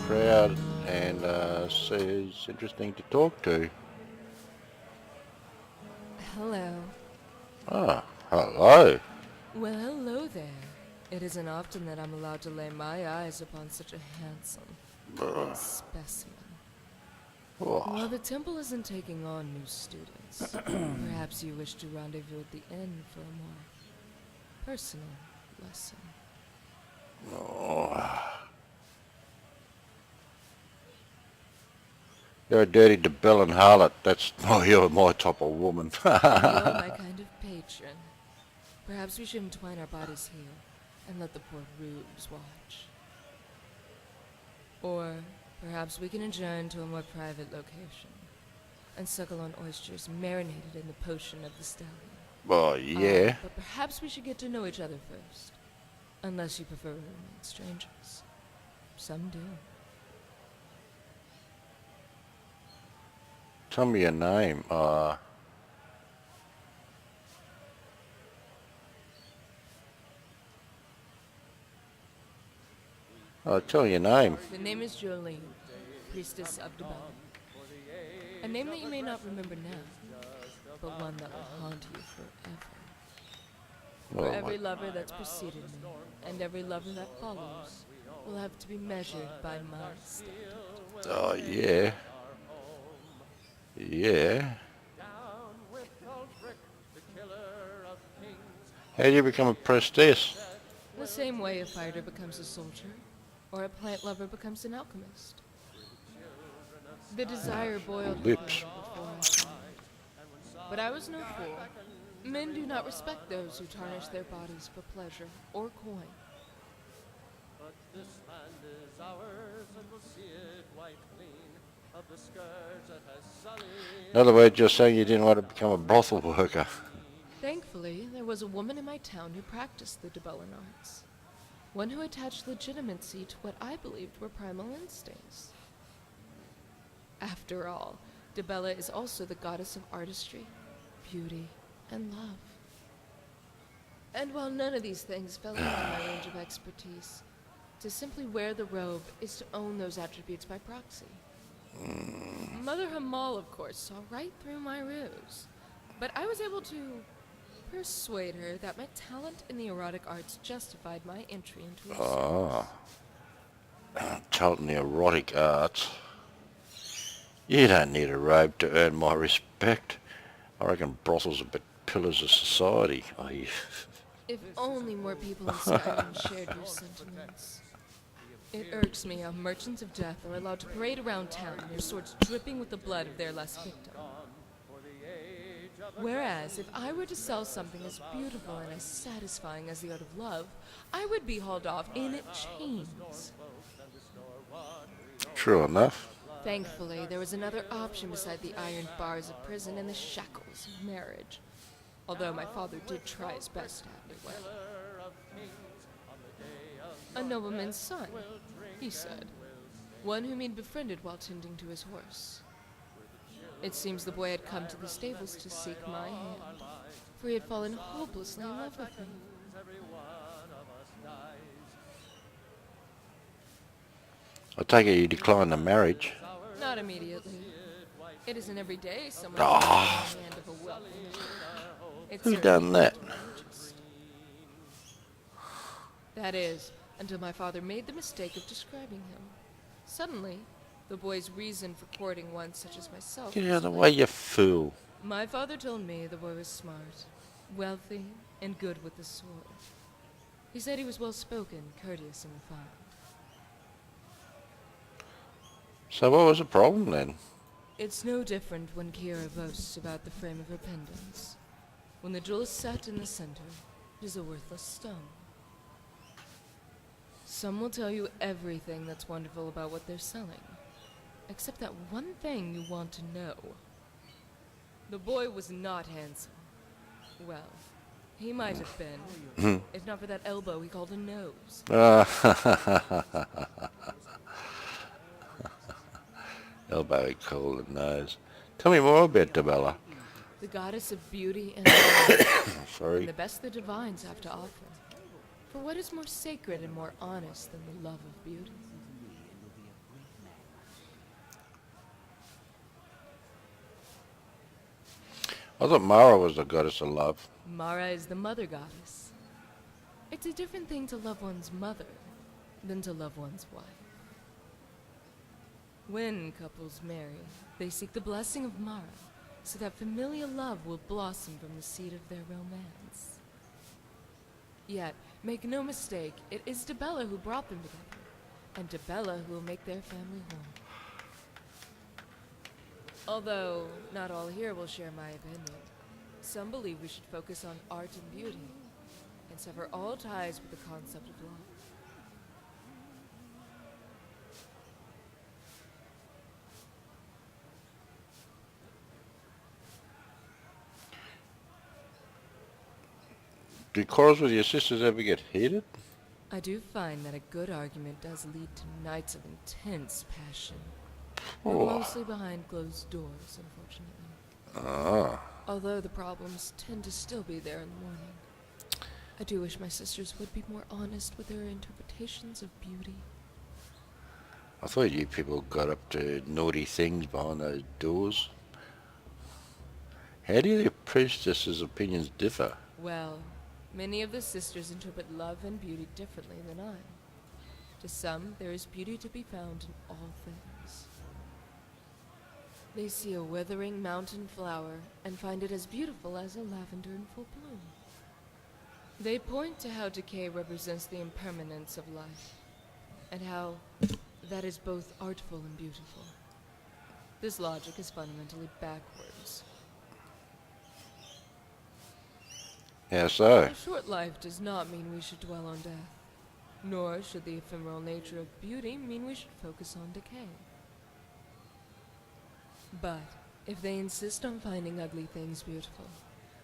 crowd and she's interesting to talk to. Hello. Ah, hello. Well, hello there. It isn't often that I'm allowed to lay my eyes upon such a handsome specimen. Oh, While the temple isn't taking on new students, perhaps you wish to rendezvous at the inn for a more personal lesson. you're a dirty debellin' harlot. That's you're my type of woman. You're my kind of patron. Perhaps we should entwine our bodies here and let the poor rubes watch. Or perhaps we can adjourn to a more private location and suckle on oysters marinated in the potion of the stallion. Oh, yeah. But perhaps we should get to know each other first. Unless you prefer to remain strangers. Some do. Tell me your name. Tell me your name. The name is Jolene, priestess of Debella. A name that you may not remember now, but one that will haunt you forever. For every lover that's preceded me, and every lover that follows, will have to be measured by my standard. Oh, yeah. Yeah. How do you become a priestess? The same way a fighter becomes a soldier, or a plant lover becomes an alchemist. The desire boiled high Lips. before I saw it. But I was no fool. Men do not respect those who tarnish their bodies for pleasure or coin. In other words, you're saying you didn't want to become a brothel worker. Thankfully, there was a woman in my town who practiced the Debellan arts. One who attached legitimacy to what I believed were primal instincts. After all, Debella is also the goddess of artistry, beauty, and love. And while none of these things fell within my range of expertise, to simply wear the robe is to own those attributes by proxy. Mother Hamal, of course, saw right through my ruse, but I was able to persuade her that my talent in the erotic arts justified my entry into her service. Talent in the erotic arts. You don't need a robe to earn my respect. I reckon brothels are but pillars of society. If only more people in Skyrim shared your sentiments. It irks me how merchants of death are allowed to parade around town, their swords dripping with the blood of their last victim. Whereas, if I were to sell something as beautiful and as satisfying as the art of love, I would be hauled off in chains. True enough. Thankfully, there was another option beside the iron bars of prison and the shackles of marriage. Although my father did try his best to have me wed. A nobleman's son, he said. One whom he'd befriended while tending to his horse. It seems the boy had come to the stables to seek my hand, for he had fallen hopelessly in love with me. I take it you declined the marriage. Not immediately. It isn't every day someone takes the hand of a wealthy man. Who's done that? That is, until my father made the mistake of describing him. Suddenly, the boy's reason for courting one such as myself. Get out of the way, you fool. My father told me the boy was smart, wealthy, and good with the sword. He said he was well-spoken, courteous, and refined. So what was the problem then? It's no different when Kira boasts about the frame of her pendants. When the jewel is set in the center, it is a worthless stone. Some will tell you everything that's wonderful about what they're selling, except that one thing you want to know. The boy was not handsome. Well, he might have been, if not for that elbow he called a nose. Elbow called a nose. Tell me more about Debella. The goddess of beauty and love, Sorry. and the best the divines have to offer. For what is more sacred and more honest than the love of beauty? I thought Mara was the goddess of love. Mara is the mother goddess. It's a different thing to love one's mother than to love one's wife. When couples marry, they seek the blessing of Mara, so that familial love will blossom from the seed of their romance. Yet, make no mistake, it is Dibella who brought them together, and Dibella who will make their family whole. Although, not all here will share my opinion. Some believe we should focus on art and beauty, and sever all ties with the concept of love. Do quarrels with your sisters ever get heated? I do find that a good argument does lead to nights of intense passion. But Oh. mostly behind closed doors, unfortunately. Ah. Although the problems tend to still be there in the morning. I do wish my sisters would be more honest with their interpretations of beauty. I thought you people got up to naughty things behind those doors. How do the priestesses' opinions differ? Well, many of the sisters interpret love and beauty differently than I. To some, there is beauty to be found in all things. They see a withering mountain flower and find it as beautiful as a lavender in full bloom. They point to how decay represents the impermanence of life, and how that is both artful and beautiful. This logic is fundamentally backwards. How so? A short life does not mean we should dwell on death, nor should the ephemeral nature of beauty mean we should focus on decay. But if they insist on finding ugly things beautiful,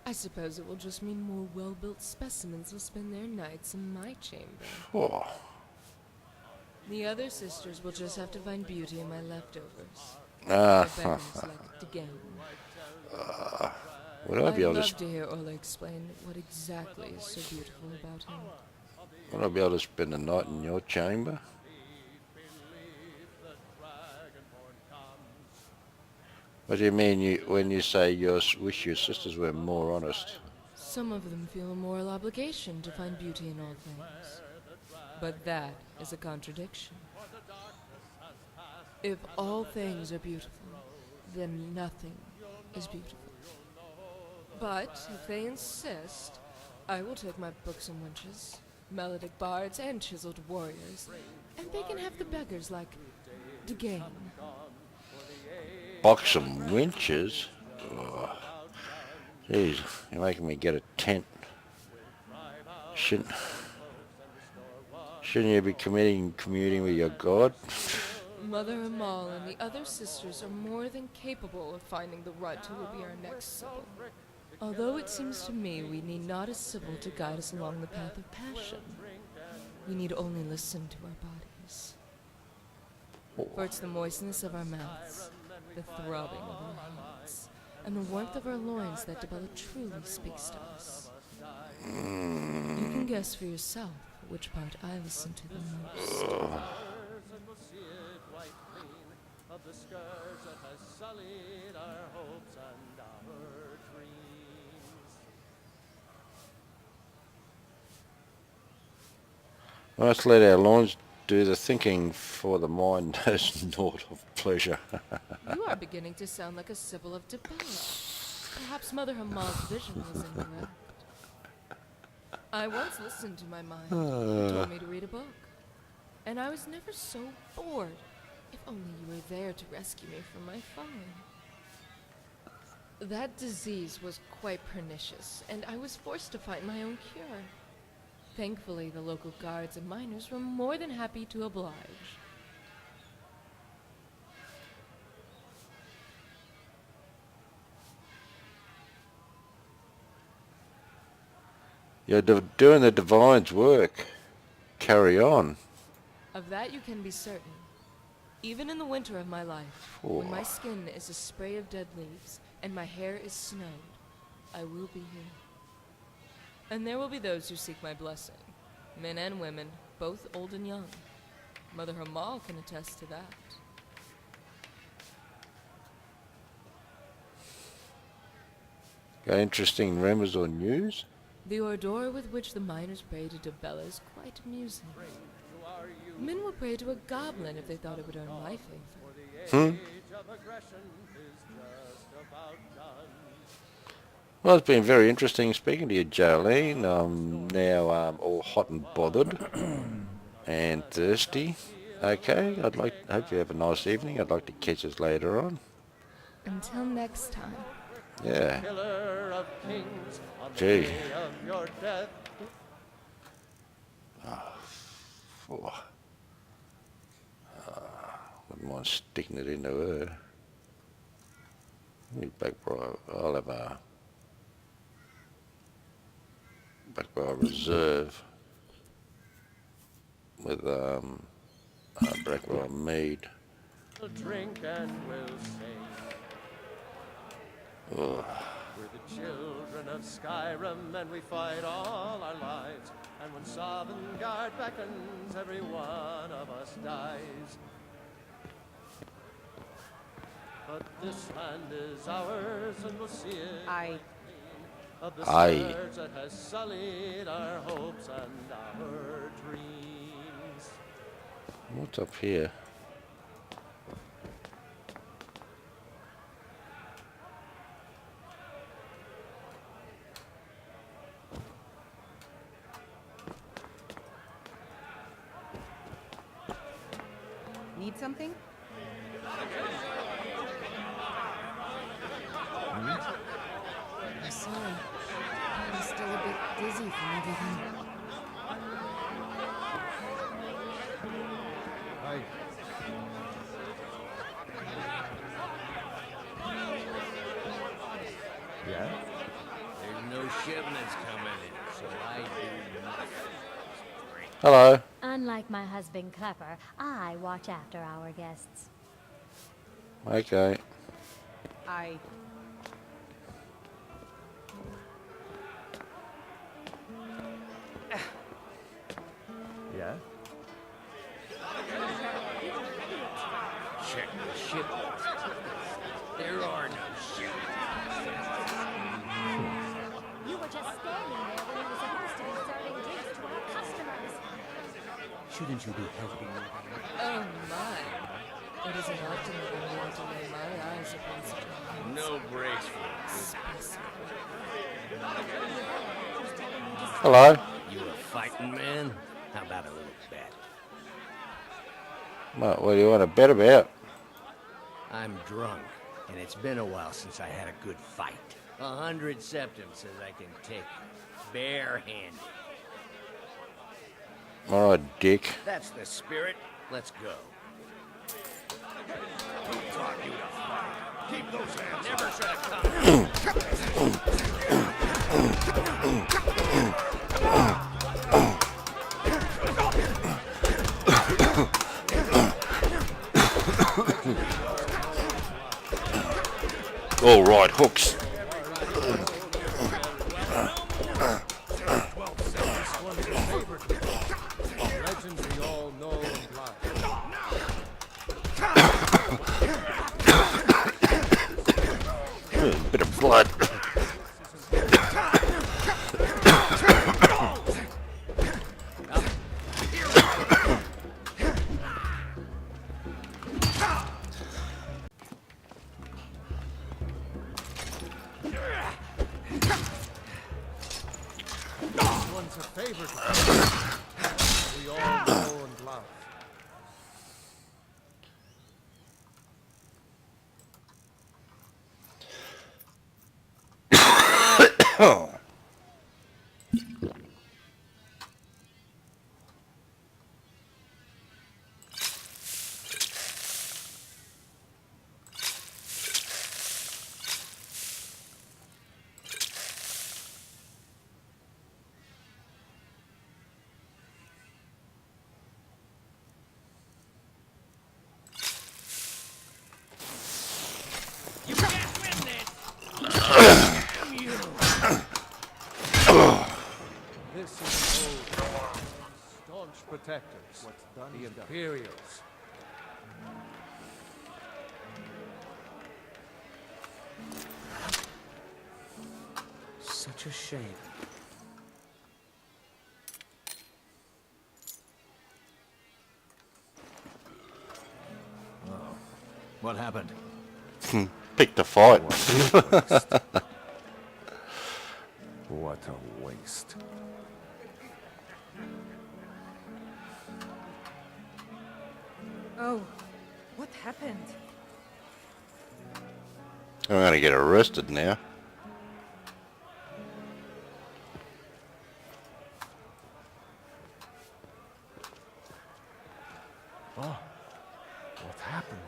I suppose it will just mean more well-built specimens will spend their nights in my chamber. Oh. The other sisters will just have to find beauty in my leftovers. Ah. My beggars like to game. Would I be able I'd to? love to hear Ola explain what exactly is so beautiful about him. Would I be able to spend the night in your chamber? What do you mean when you say you wish your sisters were more honest? Some of them feel a moral obligation to find beauty in all things. But that is a contradiction. If all things are beautiful, then nothing is beautiful. But if they insist, I will take my books and winches, melodic bards and chiseled warriors, and they can have the beggars like Degain. Box and winches? Oh. Jeez, you're making me get a tent. Shouldn't you be commuting with your god? Mother Amal and the other sisters are more than capable of finding the Runt who will be our next Sibyl. Although it seems to me we need not a Sibyl to guide us along the path of passion. We need only listen to our bodies. For it's the moistness of our mouths, the throbbing of our hearts, and the warmth of our loins that Dibella truly speaks to us. You can guess for yourself which part I listen to the most. Let's let our loins do the thinking, for the mind knows naught of pleasure. You are beginning to sound like a Sibyl of Dibella. Perhaps Mother Hamal's vision was incorrect. I once listened to my mind. It told me to read a book. And I was never so bored. If only you were there to rescue me from my folly. That disease was quite pernicious, and I was forced to find my own cure. Thankfully, the local guards and miners were more than happy to oblige. You're doing the divine's work. Carry on. Of that you can be certain. Even in the winter of my life, when my skin is a spray of dead leaves and my hair is snowed, I will be here. And there will be those who seek my blessing. Men and women, both old and young. Mother Hamal can attest to that. Got interesting rumours or news? The ardor with which the miners pray to Debella is quite amusing. Men will pray to a goblin if they thought it would earn my favor. Well, it's been very interesting speaking to you, Jolene. I'm now all hot and bothered and thirsty. Okay, hope you have a nice evening. I'd like to catch us later on. Until next time. Yeah. Gee. Wouldn't mind sticking it into her. I'll have a backbar reserve with backbar mead. We'll drink and we'll sing. Ugh. We're the children of Skyrim and we fight all our lives. And when Sovngarde beckons, every one of us dies. But this land is ours and we'll see it. Of the scourge that has sullied our hopes and our dreams. What's up here? Need something? I'm sorry. I'm still a bit dizzy from everything. Hi. Yeah? There's no shipments coming in, so I do nothing. Hello. Unlike my husband Clepper, I watch after our guests. Okay. Yeah? Check the shipments. There are no shipments. You were just standing there when you were supposed to be serving drinks to our customers. Shouldn't you be helping me? Oh my. It isn't often that I want to lay my eyes upon such a handsome No breaks for it. specimen. Hello. You a fighting man? How about a little bet? What do you want to bet about? I'm drunk, and it's been a while since I had a good fight. 100 septums says I can take you, bare-handed. All right, Dick. That's the spirit. Let's go. Who taught you to fight? Keep those hands. Never should have come. All right, hooks. Legends we all know and love. Bit of blood. One's a favorite. We all know and love. You can't win this! Damn you! This is an old staunch protectors. What's done the Imperials. such a shame. What happened? Pick the fight. What a waste. Oh, what happened? I'm going to get arrested now. Oh, what happened?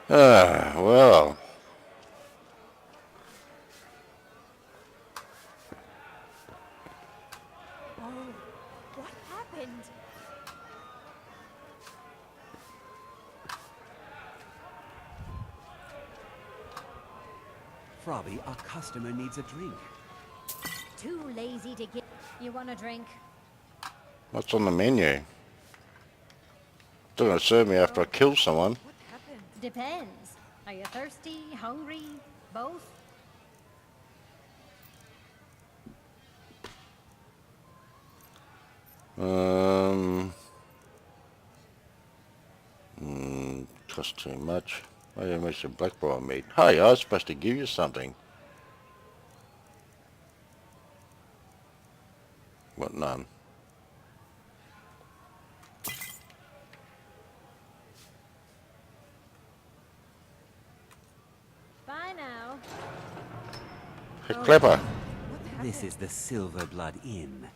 Well. Oh, what happened? Frobby, our customer needs a drink. Too lazy to get... You want a drink? What's on the menu? Still going to serve me after I kill someone. What happened? Depends. Are you thirsty, hungry, both? Cost too much. I didn't make some black bra meat. Hey, I was supposed to give you something. What, none? Bye now. Hey, Clever. This is the Silver Blood Inn.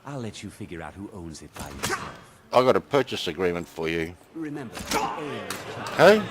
I'll let you figure out who owns it by yourself. I got a purchase agreement for you. Remember, the ale is cheap. Hey?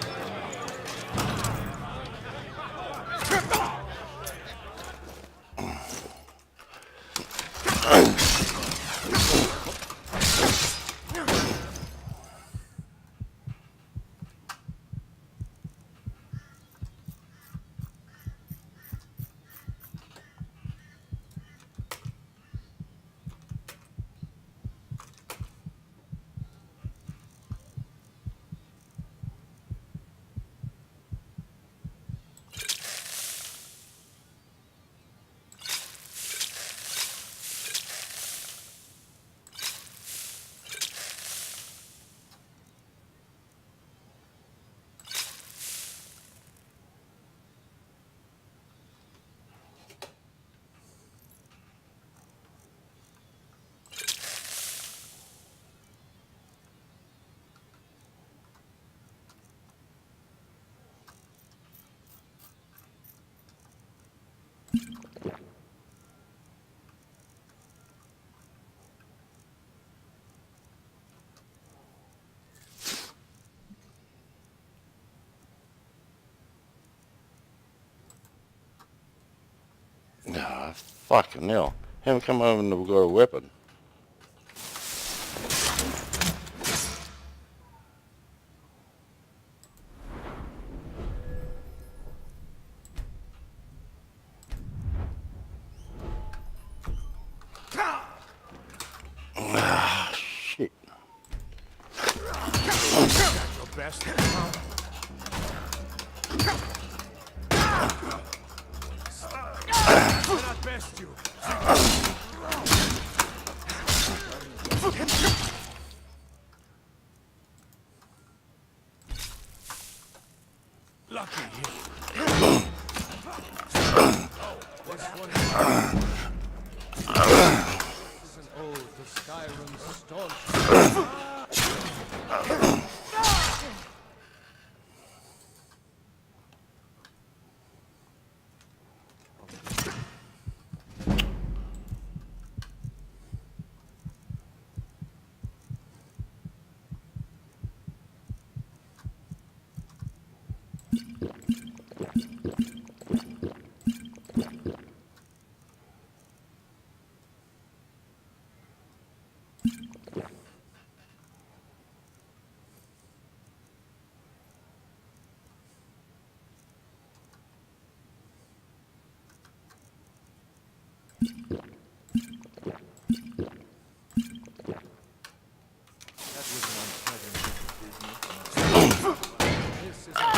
Ah, fucking hell. Haven't come over and we've got a weapon. Ah, shit. Your best. Cannot best you. Lucky you. This one is an ode to Skyrim's staunch.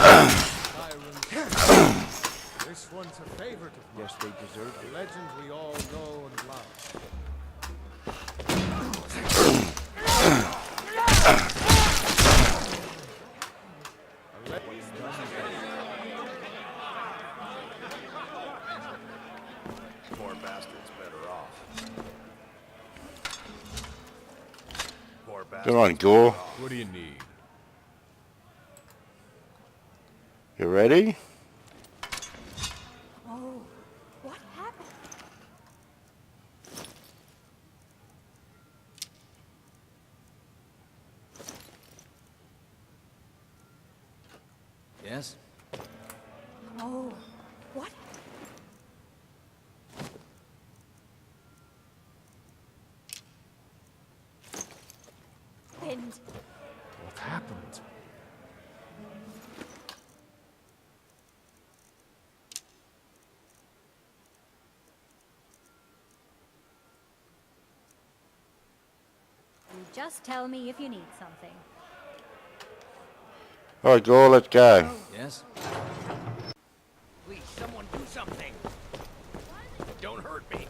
Skyrim. This one's a favorite of mine. Yes, they deserve A it. legend we all know and love. Poor bastard's better off. Poor bastard. Good on, Gorr. What do you need? You ready? Oh, what happened? Yes? Oh, what? And What happened? you just tell me if you need something. Alright, Gorr, let's go. Yes? Please, someone do something! Don't hurt me!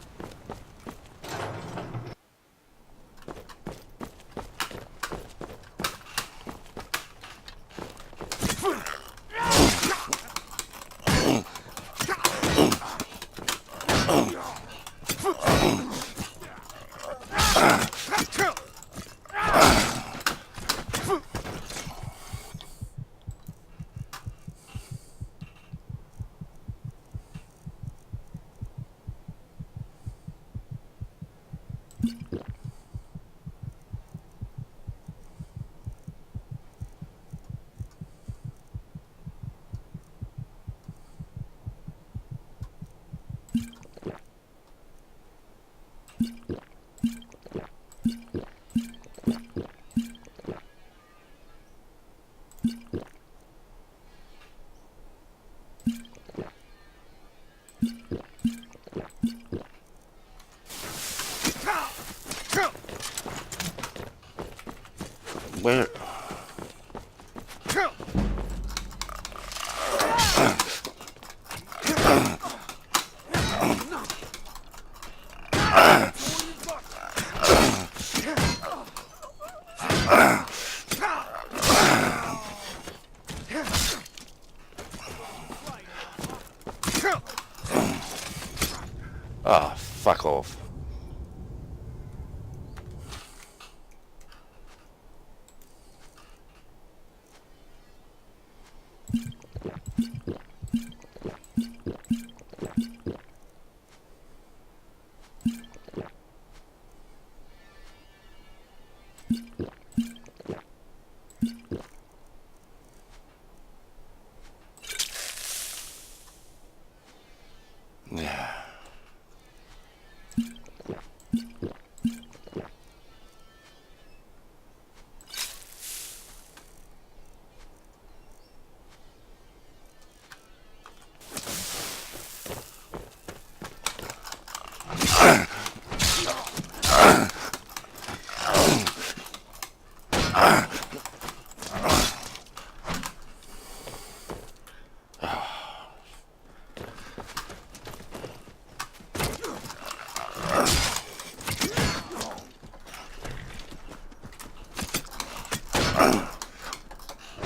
Where? Ah, fuck off. Yeah.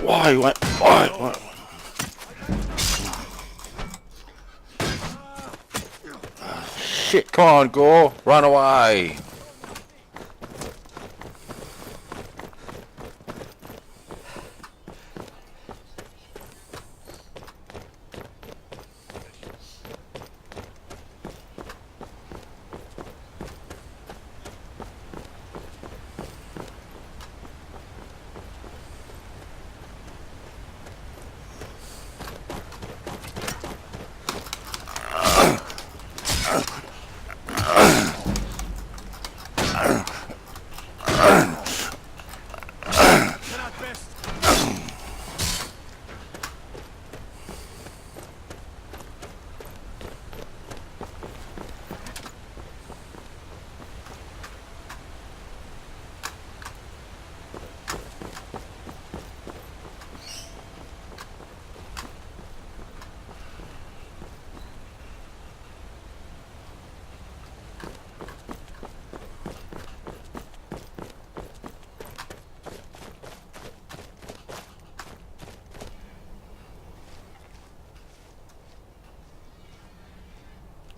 Why? Shit, come on, Gorr, run away.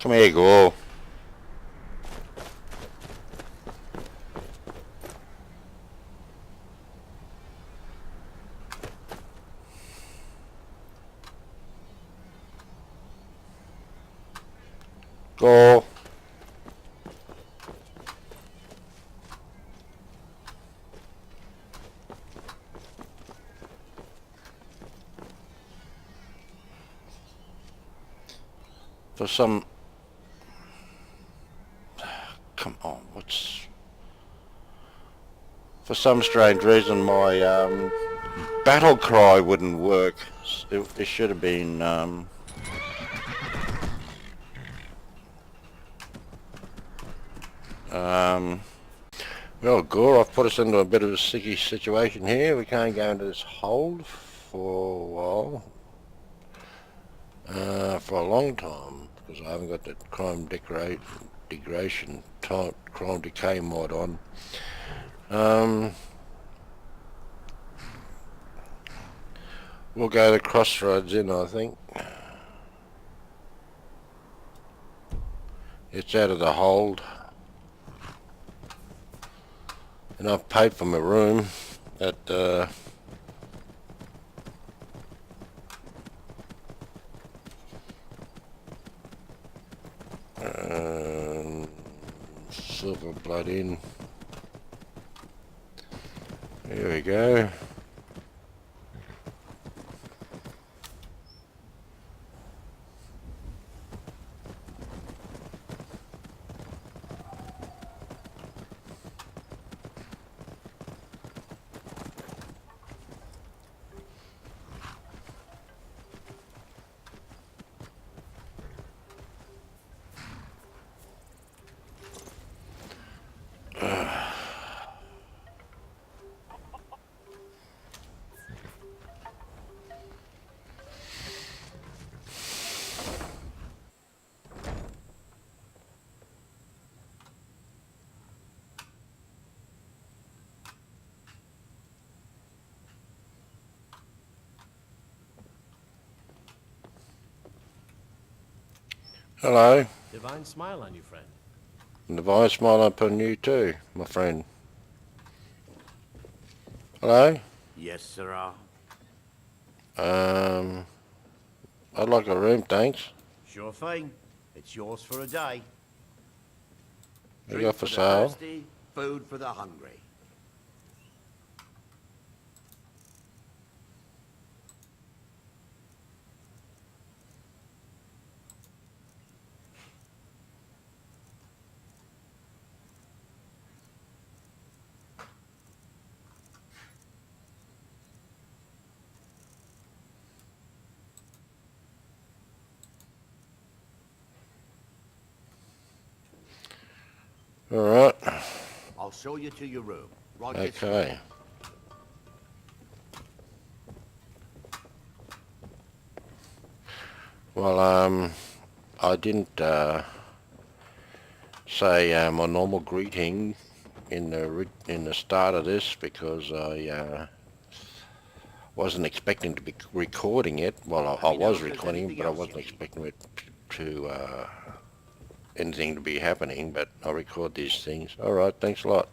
Come here, Gorr. Gorr. For some... Come on, for some strange reason my battle cry wouldn't work. It should have been well, Gorr, I've put us into a bit of a sticky situation here. We can't go into this hold for a while, for a long time, because I haven't got that crime degradation type crime decay mod on. We'll go the crossroads in, I think. It's out of the hold. And I've paid for my room at Silver Blood Inn. There we go. Hello. Divine smile on you, friend. And divine smile upon you too, my friend. Hello? Yes, sirrah. I'd like a room, thanks. Sure thing. It's yours for a day. You Drink got for the sale? thirsty, food for the hungry. Alright. I'll show you to your room. Right this way. Okay. Well, I didn't say my normal greeting in the start of this because I wasn't expecting to be recording it. Well, I was recording, but I wasn't expecting it to anything to be happening. But I record these things. All right, thanks a lot.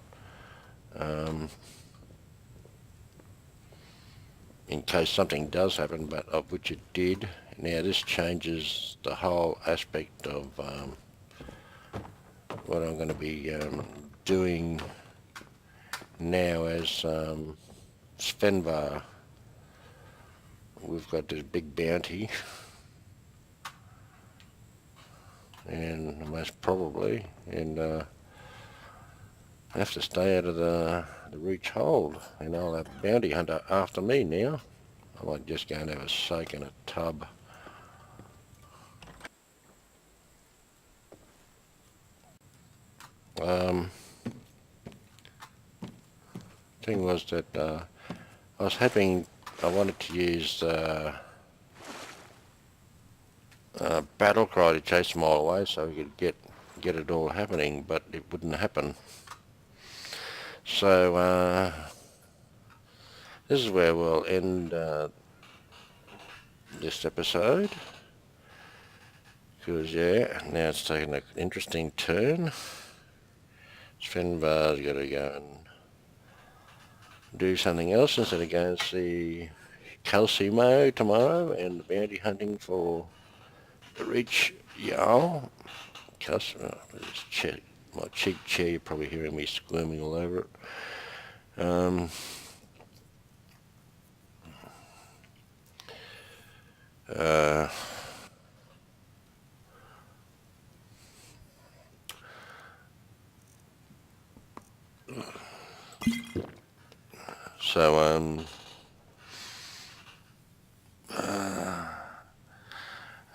In case something does happen, but of which it did. Now this changes the whole aspect of what I'm going to be doing now as Svenvar. We've got this big bounty, and most probably, and I have to stay out of the reach hold, and I'll have a bounty hunter after me now. I might just go and have a soak in a tub. Thing was that I was hoping I wanted to use battle cry to chase them all away so we could get it all happening, but it wouldn't happen. So this is where we'll end this episode, because, yeah, now it's taking an interesting turn. Svenvar's got to go and do something else instead of going to see Calcimo tomorrow and bounty hunting for the rich Jarl. My cheek chair, you're probably hearing me squirming all over it.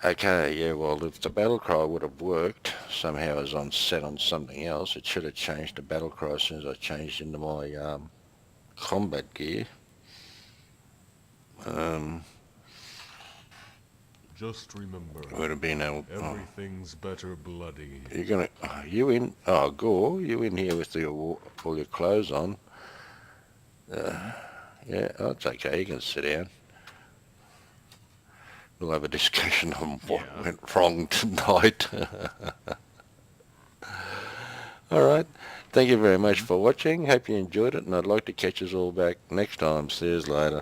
Okay, yeah, well, if the battle cry would have worked, somehow it was set on something else. It should have changed the battle cry as soon as I changed into my combat gear. Just remember, would have been able. Everything's better bloody. You're gonna, you in? Oh, Gorr, you in here with all your clothes on? Yeah, oh, it's okay. You can sit down. We'll have a discussion on what went wrong tonight. Alright, thank you very much for watching. Hope you enjoyed it, and I'd like to catch us all back next time. See you later.